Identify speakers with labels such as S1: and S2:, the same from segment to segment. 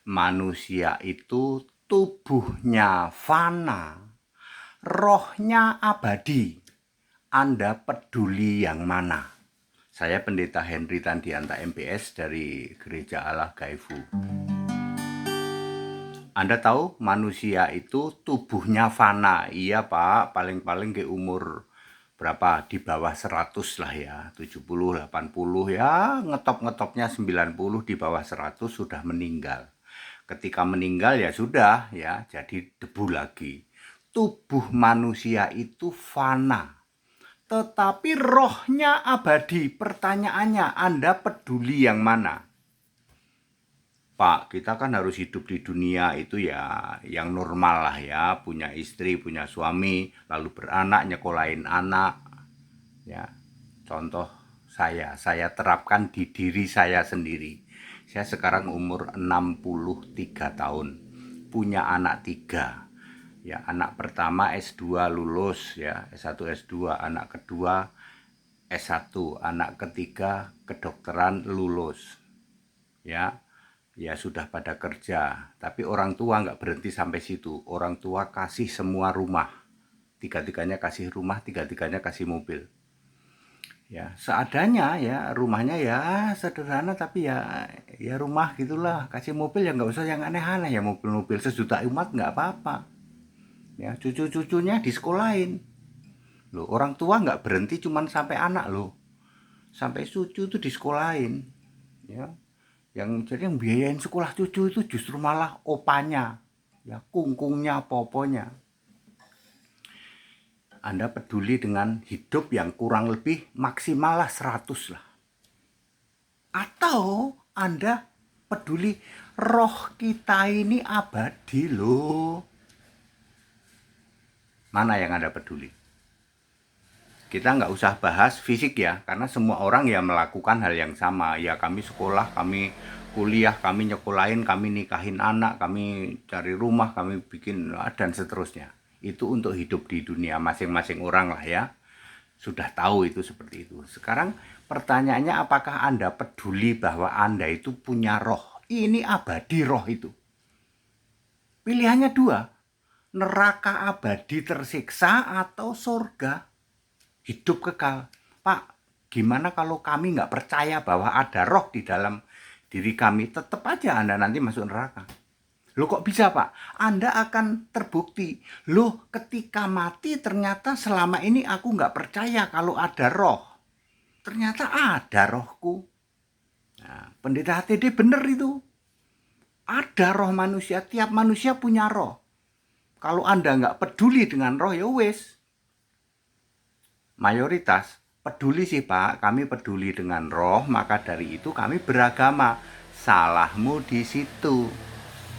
S1: Manusia itu tubuhnya fana, rohnya abadi. Anda peduli yang mana? Saya Pendeta Henry Tandianta MPS dari Gereja Allah Gaifu. Anda tahu manusia itu tubuhnya fana. Iya Pak, paling-paling ke umur berapa? Di bawah 100 lah ya, 70, 80 ya, ngetop-ngetopnya 90, di bawah 100 sudah meninggal. Ketika meninggal ya sudah ya, jadi debu lagi. Tubuh manusia itu fana, tetapi rohnya abadi. Pertanyaannya, Anda peduli yang mana? Pak, kita kan harus hidup di dunia itu ya yang normal lah ya, punya istri, punya suami, lalu beranak, nyekolahin anak. Ya, contoh saya terapkan di diri saya sendiri. Saya sekarang umur 63 tahun, punya anak 3. Ya, anak pertama S2 lulus ya, S1 S2, anak kedua S1, anak ketiga kedokteran lulus. Ya, ya sudah pada kerja, tapi orang tua nggak berhenti sampai situ. Orang tua kasih semua rumah, tiga-tiganya kasih rumah, tiga-tiganya kasih mobil. Ya seadanya ya, rumahnya ya sederhana, tapi ya rumah gitulah. Kasih mobil ya nggak usah yang aneh-aneh ya, mobil-mobil sejuta umat nggak apa-apa. Ya cucu-cucunya disekolahin. Loh, orang tua nggak berhenti cuman sampai anak loh, sampai cucu itu disekolahin. Ya, jadi yang biayain sekolah cucu itu justru malah opanya, ya kungkungnya, poponya. Anda peduli dengan hidup yang kurang lebih maksimal lah 100 lah. Atau Anda peduli roh kita ini abadi loh. Mana yang Anda peduli? Kita nggak usah bahas fisik ya, karena semua orang ya melakukan hal yang sama. Ya kami sekolah, kami kuliah, kami nyekolahin, kami nikahin anak, kami cari rumah, kami bikin dan seterusnya. Itu untuk hidup di dunia masing-masing orang lah ya. Sudah tahu itu seperti itu. Sekarang pertanyaannya, apakah Anda peduli bahwa Anda itu punya roh? Ini abadi roh itu. Pilihannya dua, neraka abadi tersiksa atau surga hidup kekal. Pak, gimana kalau kami nggak percaya bahwa ada roh di dalam diri kami? Tetap aja Anda nanti masuk neraka. Loh kok bisa Pak? Anda akan terbukti. Loh ketika mati ternyata selama ini aku nggak percaya kalau ada roh. Ternyata ada rohku. Nah, Pendeta HTD bener itu. Ada roh manusia, tiap manusia punya roh. Kalau Anda nggak peduli dengan roh ya wes. Mayoritas peduli sih Pak, kami peduli dengan roh, maka dari itu kami beragama. Salahmu di situ.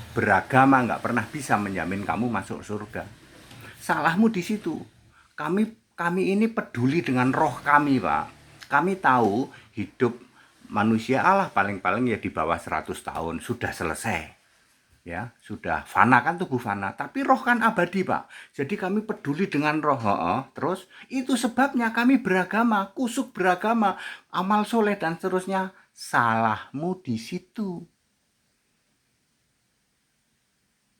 S1: Beragama nggak pernah bisa menjamin kamu masuk surga. Salahmu di situ. Kami ini peduli dengan roh kami Pak. Kami tahu hidup manusia Allah paling-paling ya di bawah 100 tahun sudah selesai. Ya, sudah fana kan, tubuh fana, tapi roh kan abadi Pak. Jadi kami peduli dengan roh. Terus itu sebabnya kami beragama, kusuk beragama, amal soleh dan seterusnya. Salahmu di situ.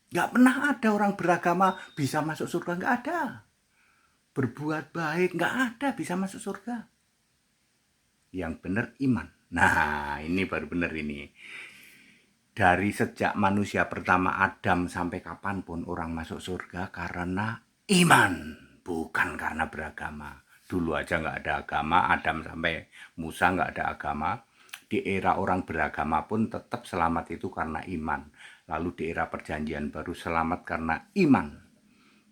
S1: Gak pernah ada orang beragama bisa masuk surga, gak ada. Berbuat baik gak ada bisa masuk surga. Yang benar iman. Nah ini baru benar ini. Dari sejak manusia pertama Adam sampai kapanpun orang masuk surga karena iman, bukan karena beragama. Dulu aja nggak ada agama, Adam sampai Musa nggak ada agama. Di era orang beragama pun tetap selamat itu karena iman. Lalu di era perjanjian baru selamat karena iman.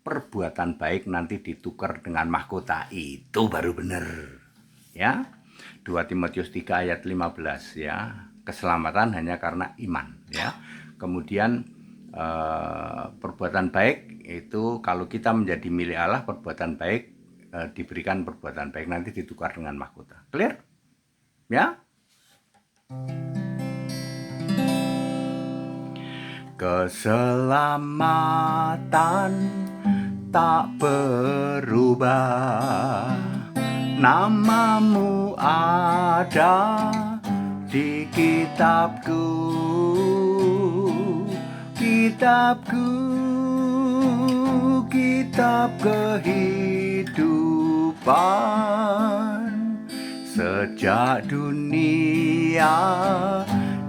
S1: Perbuatan baik nanti ditukar dengan mahkota, itu baru benar. Ya, 2 Timotius 3 ayat 15 ya. Keselamatan hanya karena iman ya. Kemudian perbuatan baik itu kalau kita menjadi milik Allah, perbuatan baik diberikan perbuatan baik nanti ditukar dengan mahkota. Clear? Ya? Keselamatan tak berubah, namamu ada di kitabku. kitabku, kitab kehidupan. Sejak dunia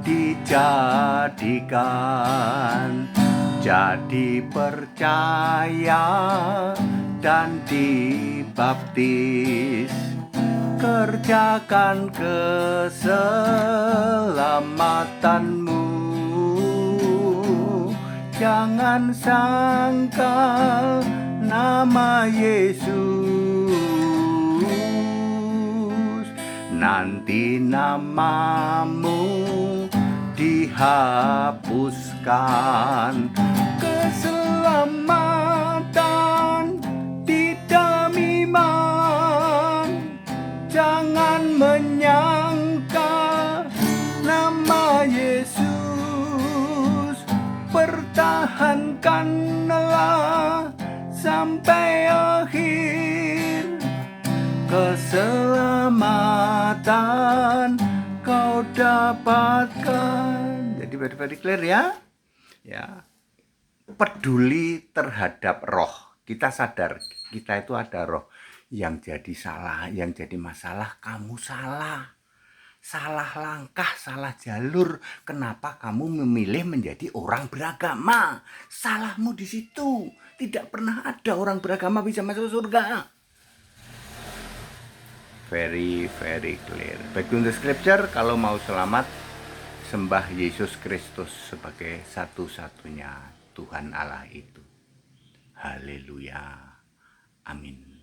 S1: dijadikan, jadi percaya dan dibaptis, kerjakan keselamatanmu. Jangan sangkal nama Yesus, nanti namamu dihapuskan. Keselamatan di dalam iman, jangan menyangkal nama Yesus. Pertahankanlah sampai akhir, keselamatan kau dapatkan. Jadi very clear ya. Ya. Peduli terhadap roh. Kita sadar kita itu ada roh. Yang jadi salah, yang jadi masalah kamu salah. Salah langkah, salah jalur. Kenapa kamu memilih menjadi orang beragama? Salahmu di situ. Tidak pernah ada orang beragama bisa masuk surga. Very clear. Back to the scripture, kalau mau selamat, sembah Yesus Kristus sebagai satu-satunya Tuhan Allah itu. Haleluya. Amin.